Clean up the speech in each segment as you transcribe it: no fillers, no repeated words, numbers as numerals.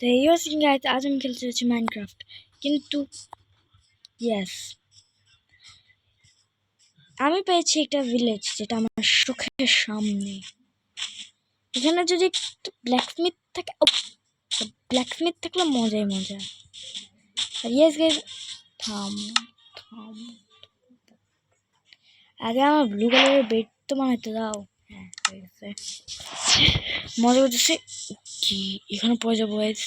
তো এই হচ্ছে গাইজ, আজ আমি খেলতে হচ্ছে মাইনক্রাফট। কিন্তু ইয়েস, আমি পেয়েছি একটা ভিলেজ যেটা আমার চোখের সামনে। এখানে যদি একটু ব্ল্যাকস্মিথ থাকে, ব্ল্যাকস্মিথ থাকলে মজাই মজা। আর ইয়েস গাইজ, থাম থাম, আগে আমার ব্লু কালারের বেড তো বানাইতে দাও। হ্যাঁ হয়ে গেছে, মজা করতেছে। কি এখানে পড়ে যাবো গাইজ?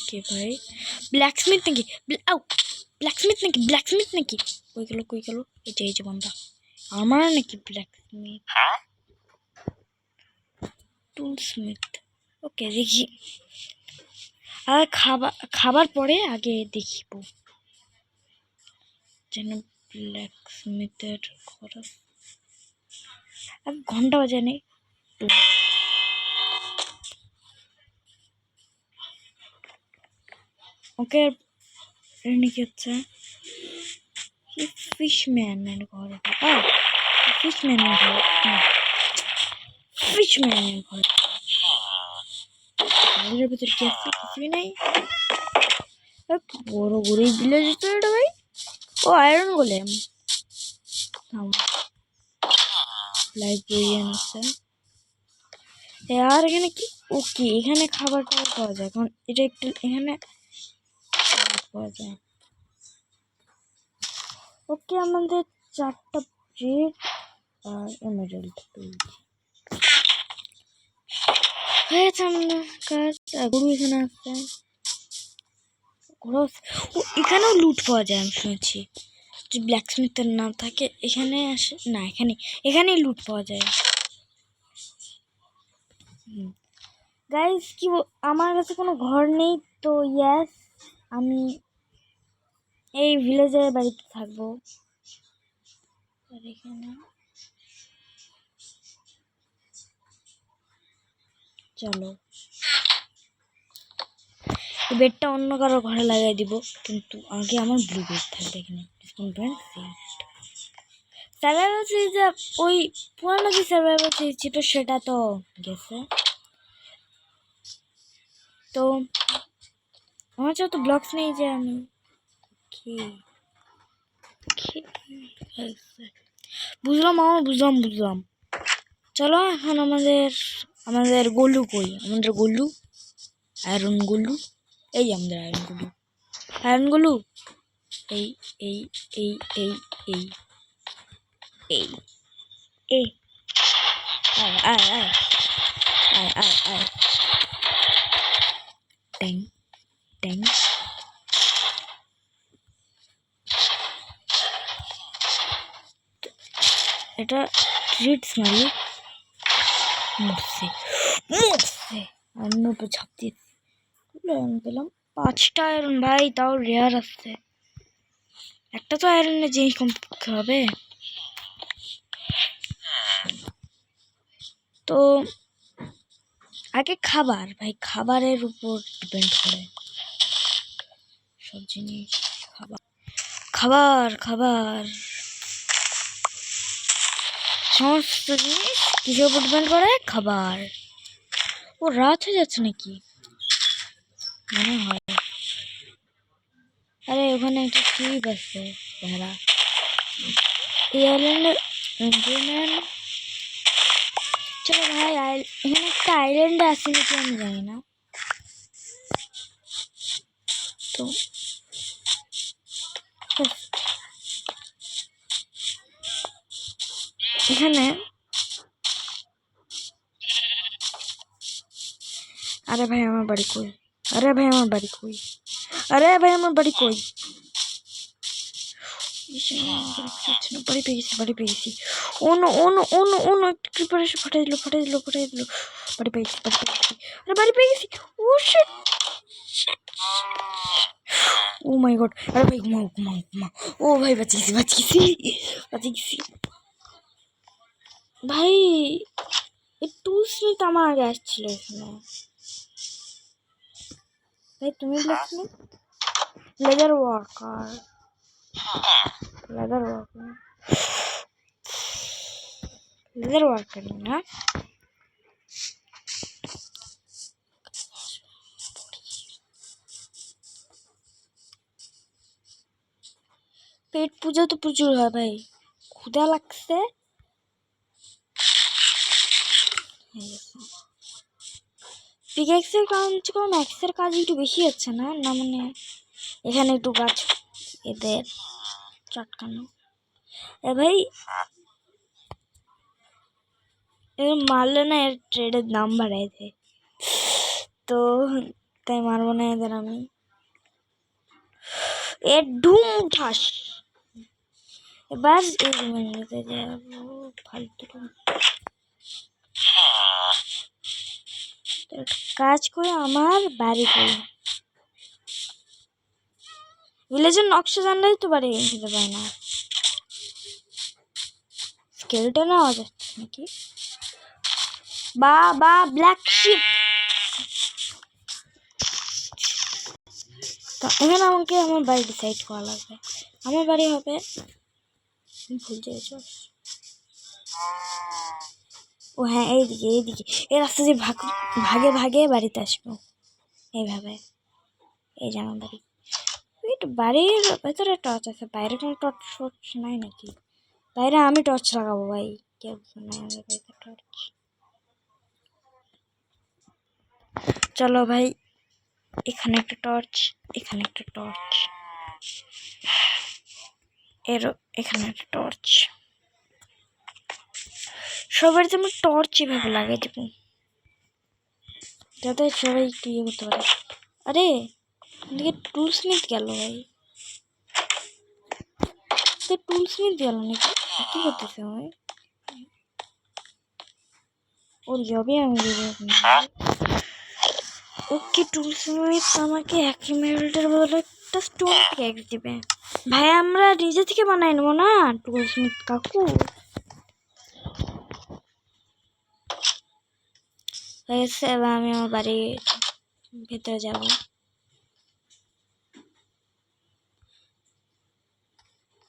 কে ভাই? ব্ল্যাকস্মিথ নাকি? ব্ল্যাকস্মিথ নাকি? ব্ল্যাকস্মিথ নাকি? কই গেল কই গেল? এই যে বন্ধা আমার নাকি ব্ল্যাকস্মিথ, টুলস্মিথ। ওকে দেখি, আর খাবার পরে আগে দেখিব যেন ব্ল্যাকস্মিথের খরচ। আর ঘন্টা বাজে নেই। ওকে কি হচ্ছে? ফিশম্যানের ঘর, ফিশম্যানের ঘর, ফিশম্যানের ঘর। ঘরের ভিতরে কি আছে? কিছুই নাই। বড় গরিব ভিলেজ তো এটা ভাই। ও আয়রন গোলেম। লাইব্রেরিয়ান আছে। আর এখানে কি? ওকে এখানে খাবার টাবার পাওয়া যায়, কারণ এটা একটু এখানে পাওয়া যায়। ওকে আমাদের 4টা ব্রেড আর এমারেল্ড হয়েছে আমাদের কাজ। গরু এখানে আছে, ও এখানেও লুট পাওয়া যায় আমি শুনেছি। যে ব্ল্যাকস্মিথের না থাকে এখানে আসে না, এখানেই লুট পাওয়া যায়। গাইস কি আমার কাছে কোনো ঘর নেই, তো ইয়েস আমি এই ভিলেজের বাড়িতে থাকবো। আর এখানে চলো বেডটা অন্য কারো ঘরে লাগাই দিব, কিন্তু আগে আমার ব্লু বেড থাকবে এখানে। সার্ভাইভাল সিরিজ ওই পুরানো যে সার্ভাইভাল সিরিজ ছিল সেটা তো গেছে। তো আমার তো ব্লগস নেই যে আমি বুঝলাম বুঝলাম। চলো এখন আমাদের গোলু কই? আমাদের গোলু, আয়রন গোলু, এই আমাদের আয়রন গোলু, এই এই এই এই এই এই এই আয় আয় আয় আয় আয় আয় ট্যাং ট্যাং। এটা ট্রিটস মারি মরছে অন্য উপর ঝাঁপ দিয়ে পেলাম 5টা আয়রন ভাই, তাও রেয়ার আসছে। একটা তো আয়রনের জিনিস কম করতে হবে। তো আগে খাবার ভাই, খাবারের উপর ডিপেন্ড করে সব জিনিস। খাবার সমস্ত জিনিস কিসের উপর ডিপেন্ড করে? খাবার। ও রাত হয়ে যাচ্ছে নাকি মনে হয়। আরে ওখানে একটা শিপ আছে ভেড়া। এই আইল্যান্ডের চলো ভাই, এখানে একটা আইল্যান্ডে আছে নাকি আমি জানি না। তো এখানে আরে ভাই আমার বাড়ি কই? আরে ভাই আমার বাড়ি কই? আরে ভাই আমার বাড়ি কই? বাড়ি পেয়ে গেছি। অন্য একটু প্রিপারেশন ফাটাই দিল। বাড়ি পেয়েছি। আরে বাড়ি পেয়ে গেছি। ও শিট, ও মাই গড। আরে ভাই ঘুমাও। ও ভাই বাঁচিয়েছি ভাই। এই টুলস্মিথ আমার আগে আসছিল এখানে। ভাই তুমি ব্ল্যাকস্মিথ? লেদার ওয়ার্কার না। পেট পূজা তো প্রচুর হয় ভাই, ক্ষুধা লাগছে। পিকেক্সের কারণ হচ্ছে কারণ ম্যাক্সের কাজ একটু বেশি হচ্ছে না, না মানে এখানে একটু গাছ এদের চটকানো। এ ভাই এর মারলে না এর ট্রেডের দাম বাড়ায় দেয়, তো তাই মারবো না এদের আমি। এর ধুম ঠাস। এবার এই রুমে নিতে যাবো ফালতু। কাজ করে আমার বাড়ি করি, ভিলেজের নকশা জানলেই তো বাড়ি খেতে পায় না। স্কেলটা নেওয়া যাচ্ছে নাকি? বা বা ব্ল্যাক শিপ। তো এখানে আমাকে আমার বাড়ি ডিসাইড করা লাগবে। আমার বাড়ি হবে, ভুল যাইছ। ও হ্যাঁ, এইদিকে এইদিকে, এই রাস্তা দিয়ে ভাগে ভাগে বাড়িতে আসবো এইভাবে। এই যে আমার বাড়ি, একটু বাড়ির ভেতরে টর্চ আছে, বাইরে কোনো টর্চ নাই নাকি? বাইরে আমি টর্চ লাগাবো ভাই, কেউ নাই আমাদের বাড়িতে টর্চ। চলো ভাই, এখানে একটা টর্চ, এখানে একটা টর্চ, এখানে একটা টর্চ। সবার যেমন টর্চ এভাবে লাগাই দেবো যাতে সবাই একটু ইয়ে করতে পারে। আরে এদিকে টুলস্মিথ গেল ভাই, তো টুলস্মিথ গেল নাকি? কি করতেছে ভাই? ওর জবে আমি ওকে টুলস্মিথ আমাকে 1 এমেরাল্ডের বদলে একটা স্টোন পিক্যাক্স দিবে। ভাই আমরা নিজে থেকে বানাই নেবো না টুলস্মিথ কাকু। এবার আমি আমার বাড়ির ভেতরে যাব।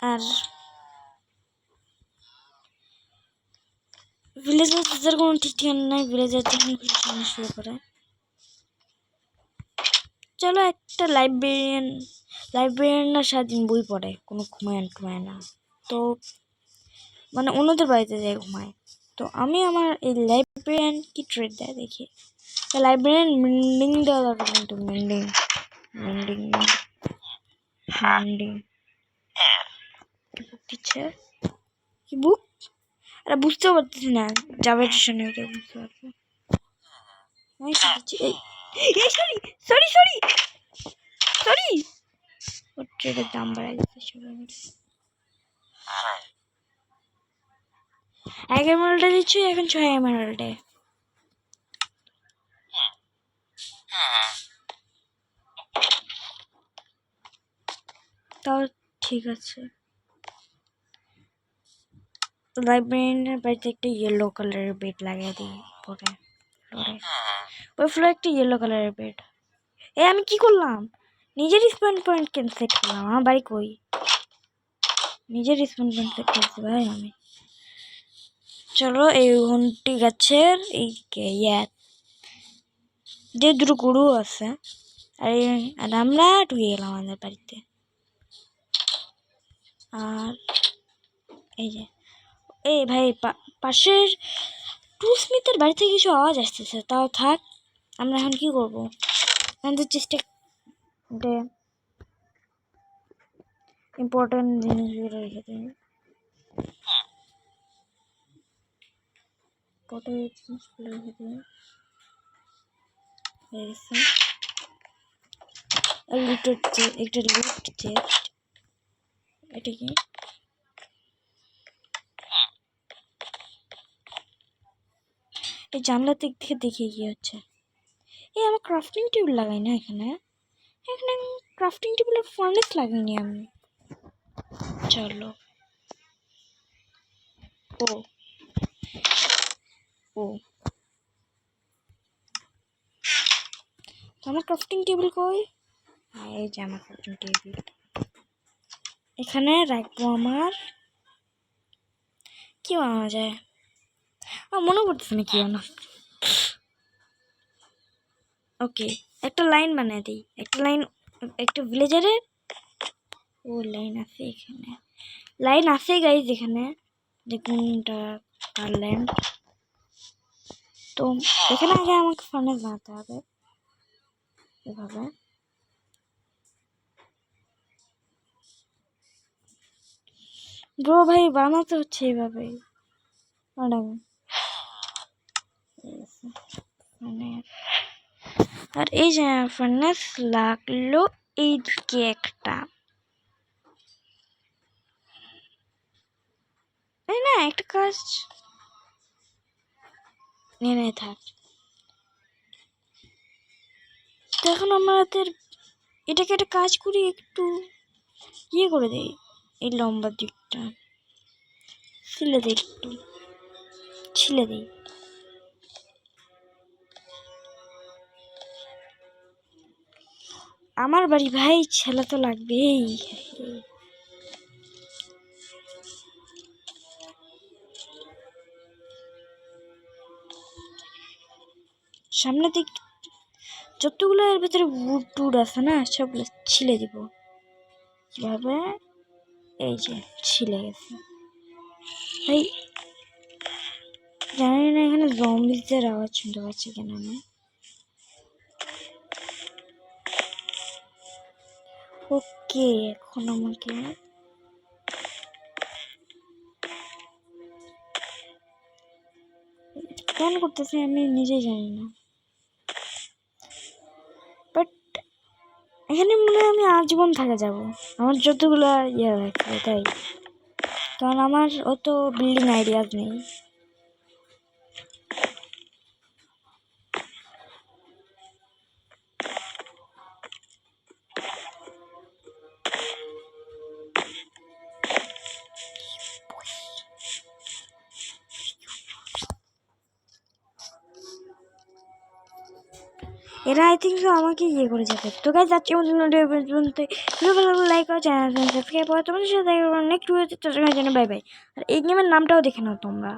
আর ভিলেজের কোনো ঠিক ঠিকানা নাই, ভিলেজের যখন সমস্যা শুরু করে। চলো একটা লাইব্রেরিয়ানরা সারাদিন বই পড়ে, কোনো ঘুমায় না, তো মানে অন্যদের বাড়িতে যায় ঘুমায়। তো আমি আমার এই লাইব্রেরিয়ান কি ট্রেড দেয় দেখি। লাইব্রেরিয়ান মেন্ডিং দেওয়া দরকার, কিন্তু মেন্ডিং কি বুক দিচ্ছে, কি বুক? আরে বুঝতেও পারতেছি না, যাবে স্টেশনে ওটা বুঝতে পারবো। সরি ওর ট্রেডের দাম বাড়াই দিচ্ছে সবাই মিলে। 1 এমারাল্ডে দিচ্ছি এখন 6 এমারাল্ডে। তাও ঠিক আছে। লাইব্রেরিয়ানের বাড়িতে একটা ইয়েলো কালারের বেড লাগিয়ে দিই পরে ফ্লোরে। ওই ফ্লোরে একটা ইয়েলো কালারের বেড। আমি কি করলাম? নিজের স্পন পয়েন্ট কেন সেট করলাম? আমার বাড়ি কই? নিজের স্পন পয়েন্ট সেট করছি ভাই আমি। চলো এই ঘন্টি গাছের এই যে দুটো গরু আছে, আর আমরা ঢুকে গেলাম আমাদের বাড়িতে। আর এই যে এই ভাই পাশের টুলস্মিথের বাড়ি থেকে কিছু আওয়াজ আসতেছে, তাও থাক। আমরা এখন কি করবো? আমাদের চেষ্টা ইম্পর্টেন্ট জিনিসগুলো রেখে দিন। জিনিসগুলো রেখে দিন। একটা লিফট চেস্ট, এটা কি? এই জানলার দিক থেকে দেখি কি হচ্ছে। আমার ক্রাফটিং টেবিল লাগাই না এখানে ক্রাফটিং টেবিলের ফার্নেস লাগাইনি আমি। চলো ও আমার ক্রাফটিং টেবিল কই? এই যে আমার ক্রাফটিং টেবিল এখানে রাখবো। আমার কি বানানো যায় মনে পড়তেছে না কি বানা। ওকে একটা লাইন বানিয়ে দিই, একটা ভিলেজারের ও লাইন আছে এখানে, লাইন আছে গাইজ এখানে দেখুন, এটা কার ল্যান্ড। তো এখানে আগে আমাকে ফার্নেস বানাতে হবে এভাবে। ব্রো ভাই বানাতে হচ্ছে এইভাবে। আর এই যে ফার্নেস লাগলো এইদিকে একটা, এই না একটা কাজ নিয়ে থাক। তো এখন আমাদের এটাকে একটা কাজ করি, একটু ইয়ে করে দিই, এই লম্বা দিকটা ছিলে দিই, একটু ছিলে দিই। আমার বাড়ি ভাই, ছেলে তো লাগবেই। সামনে দিক যতগুলো এর ভেতরে উড টুড আছে না, সবগুলো ছিলে দিব কিভাবে, এই যে ছিলে গেছে ভাই। জানি না এখানে জম্বিদের আওয়াজ শুনতে পাচ্ছি কেন আমি। ওকে, এখন আমাকে কেন করতেছি আমি নিজেই জানি না, বাট এখানে মনে হয় আমি আজীবন থাকা যাব, আমার যতগুলো ইয়ে রাখবে তাই, কারণ আমার অত বিল্ডিং আইডিয়াজ নেই। এরা আই থিঙ্ক আমাকে ইয়ে করে যাবে। তো গাইজ যাচ্ছি আমাদের লাইক করো, চ্যানেল সাবস্ক্রাইব করো, তোমাদের সাথে নেক্সট ভিডিওতে, বাই বাই। আর এই গেমের নামটাও দেখে নাও তোমরা।